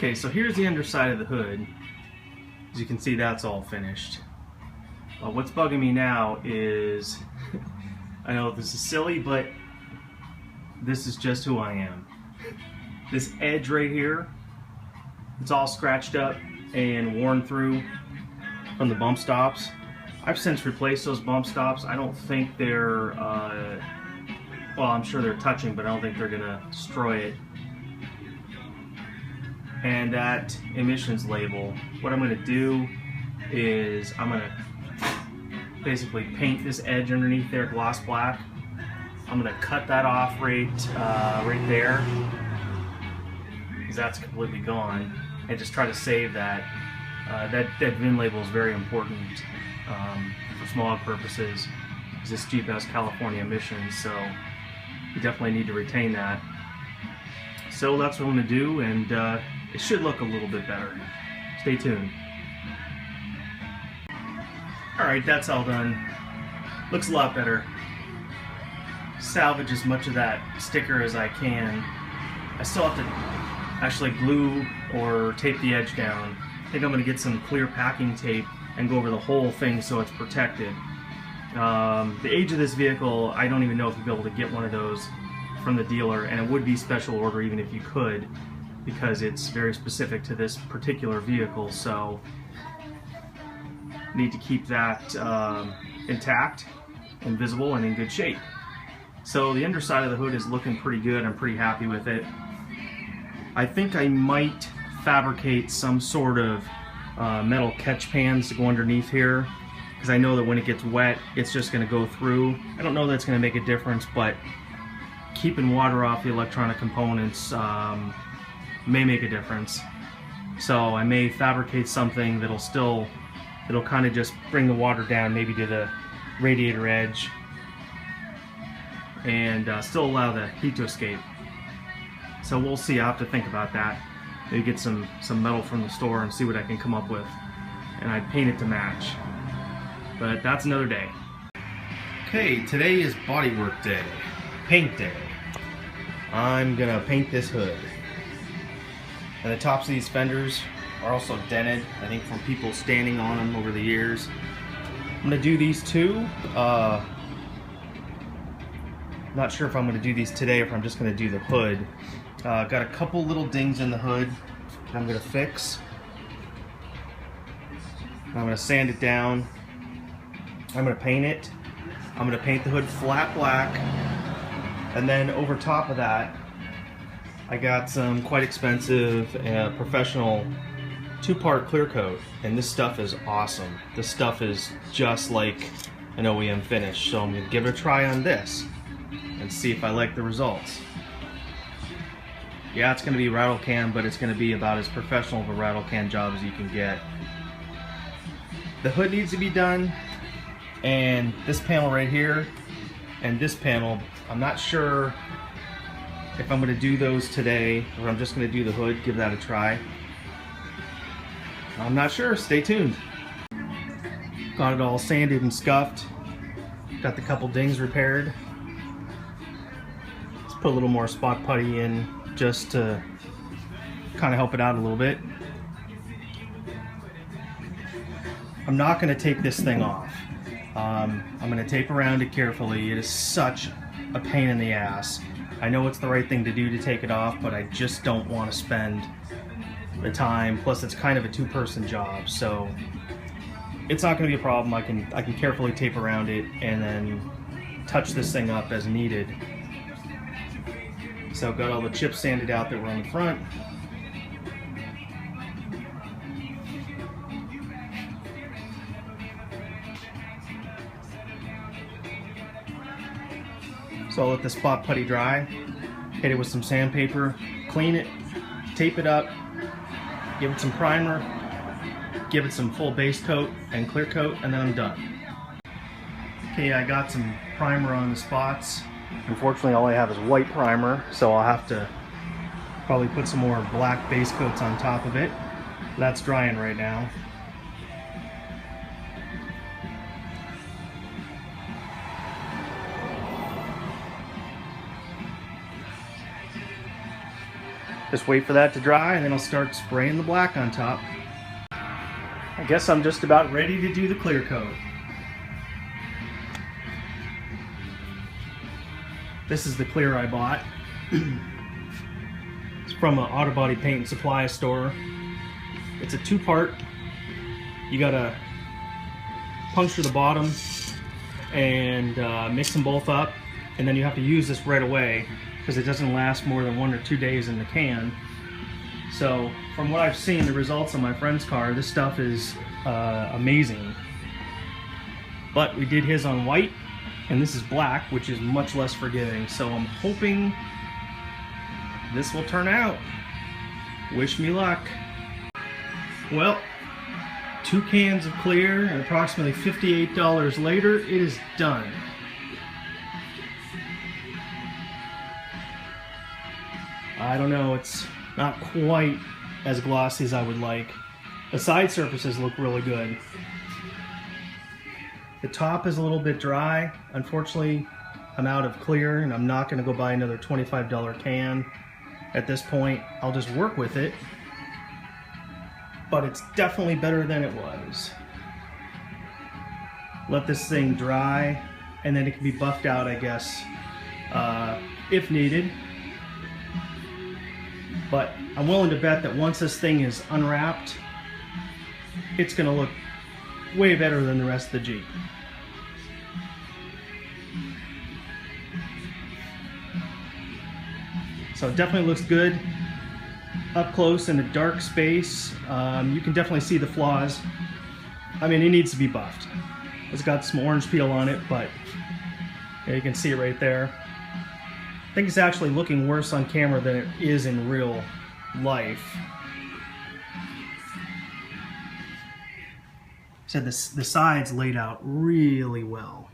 Okay, so here's the underside of the hood. As you can see, that's all finished. What's bugging me now is, I know this is silly, but this is just who I am. This edge right here, it's all scratched up and worn through from the bump stops. I've since replaced those bump stops. I don't think they're, well, I'm sure they're touching, but I don't think they're gonna destroy it. And that emissions label, what I'm gonna do is I'm gonna basically paint this edge underneath there gloss black. I'm gonna cut that off right there, because that's completely gone, and just try to save that. That VIN label is very important for smog purposes, because this Jeep has California emissions, so you definitely need to retain that. So that's what I'm gonna do, and it should look a little bit better. Stay tuned. Alright, that's all done. Looks a lot better. Salvage as much of that sticker as I can. I still have to actually glue or tape the edge down. I think I'm going to get some clear packing tape and go over the whole thing so it's protected. The age of this vehicle, I don't even know if you'll be able to get one of those from the dealer, and it would be special order even if you could, because it's very specific to this particular vehicle, so need to keep that intact and visible and in good shape. So the underside of the hood is looking pretty good. I'm pretty happy with it. I think I might fabricate some sort of metal catch pans to go underneath here, because I know that when it gets wet it's just going to go through. I don't know that it's going to make a difference, but keeping water off the electronic components may make a difference. So I may fabricate something that'll kind of just bring the water down, maybe to the radiator edge, and still allow the heat to escape. So we'll see. I'll have to think about that. Maybe get some metal from the store and see what I can come up with, and I'd paint it to match. But that's another day. Okay, today is Bodywork day, paint day. I'm gonna paint this hood, and the tops of these fenders are also dented, I think from people standing on them over the years. I'm gonna do these two. Not sure if I'm gonna do these today or if I'm just gonna do the hood. Got a couple little dings in the hood that I'm gonna fix. I'm gonna sand it down. I'm gonna paint it. I'm gonna paint the hood flat black, and then over top of that I got some quite expensive professional 2-part clear coat, and this stuff is awesome. This stuff is just like an OEM finish, so I'm gonna give it a try on this and see if I like the results. Yeah, it's gonna be rattle can, but it's gonna be about as professional of a rattle can job as you can get. The hood needs to be done, and this panel right here and this panel, I'm not sure if I'm gonna do those today or I'm just gonna do the hood, give that a try. I'm not sure. Stay tuned. Got it all sanded and scuffed. Got the couple dings repaired. Let's put a little more spot putty in just to kind of help it out a little bit. I'm not going to take this thing off. I'm going to tape around it carefully. It is such a pain in the ass. I know it's the right thing to do to take it off, but I just don't want to spend the time. Plus it's kind of a 2-person job, so it's not going to be a problem. I can carefully tape around it and then touch this thing up as needed. So got all the chips sanded out that were on the front. So I'll let the spot putty dry, hit it with some sandpaper, clean it, tape it up, give it some primer, give it some full base coat and clear coat, and then I'm done. Okay, I got some primer on the spots. Unfortunately, all I have is white primer, so I'll have to probably put some more black base coats on top of it. That's drying right now. Just wait for that to dry, and then I'll start spraying the black on top. I guess I'm just about ready to do the clear coat. This is the clear I bought. It's from an auto body paint and supply store. It's a two-part. You gotta puncture the bottom and mix them both up, and then you have to use this right away because it doesn't last more than 1 or 2 days in the can. So from what I've seen, the results on my friend's car, this stuff is amazing. But we did his on white, and this is black, which is much less forgiving. So I'm hoping this will turn out. Wish me luck. Well, 2 cans of clear and approximately $58 later, it is done. I don't know, it's not quite as glossy as I would like. The side surfaces look really good. The top is a little bit dry. Unfortunately, I'm out of clear and I'm not going to go buy another $25 can at this point. I'll just work with it. But it's definitely better than it was. Let this thing dry, and then it can be buffed out, I guess, if needed. But I'm willing to bet that once this thing is unwrapped, it's going to look way better than the rest of the Jeep. So it definitely looks good. Up close in a dark space, you can definitely see the flaws. I mean, it needs to be buffed. It's got some orange peel on it, but yeah, you can see it right there. I think it's actually looking worse on camera than it is in real life. So the sides laid out really well.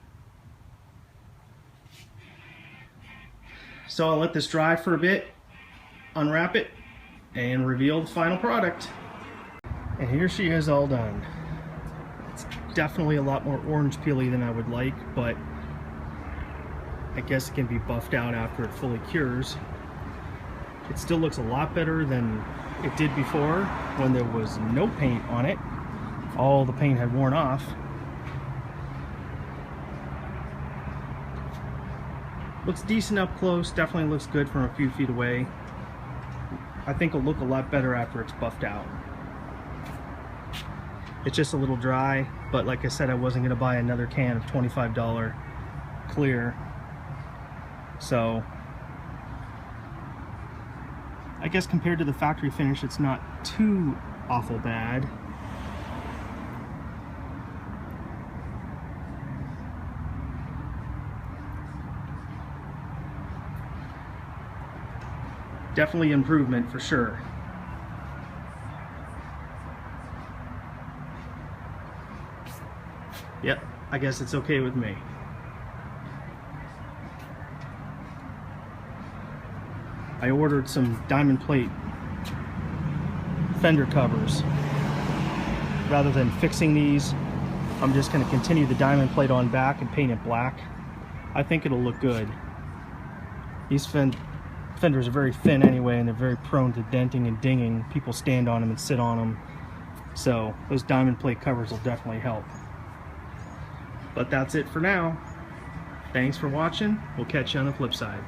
So I'll let this dry for a bit, unwrap it, and reveal the final product. And here she is all done. It's definitely a lot more orange peely than I would like, but I guess it can be buffed out after it fully cures. It still looks a lot better than it did before when there was no paint on it. All the paint had worn off. Looks decent up close, definitely looks good from a few feet away. I think it'll look a lot better after it's buffed out. It's just a little dry, but like I said, I wasn't going to buy another can of $25 clear. So I guess compared to the factory finish, it's not too awful bad. Definitely improvement for sure. Yep, I guess it's okay with me. I ordered some diamond plate fender covers. Rather than fixing these, I'm just going to continue the diamond plate on back and paint it black. I think it'll look good. These fenders are very thin anyway, and they're very prone to denting and dinging. People stand on them and sit on them, so those diamond plate covers will definitely help. But that's it for now. Thanks for watching. We'll catch you on the flip side.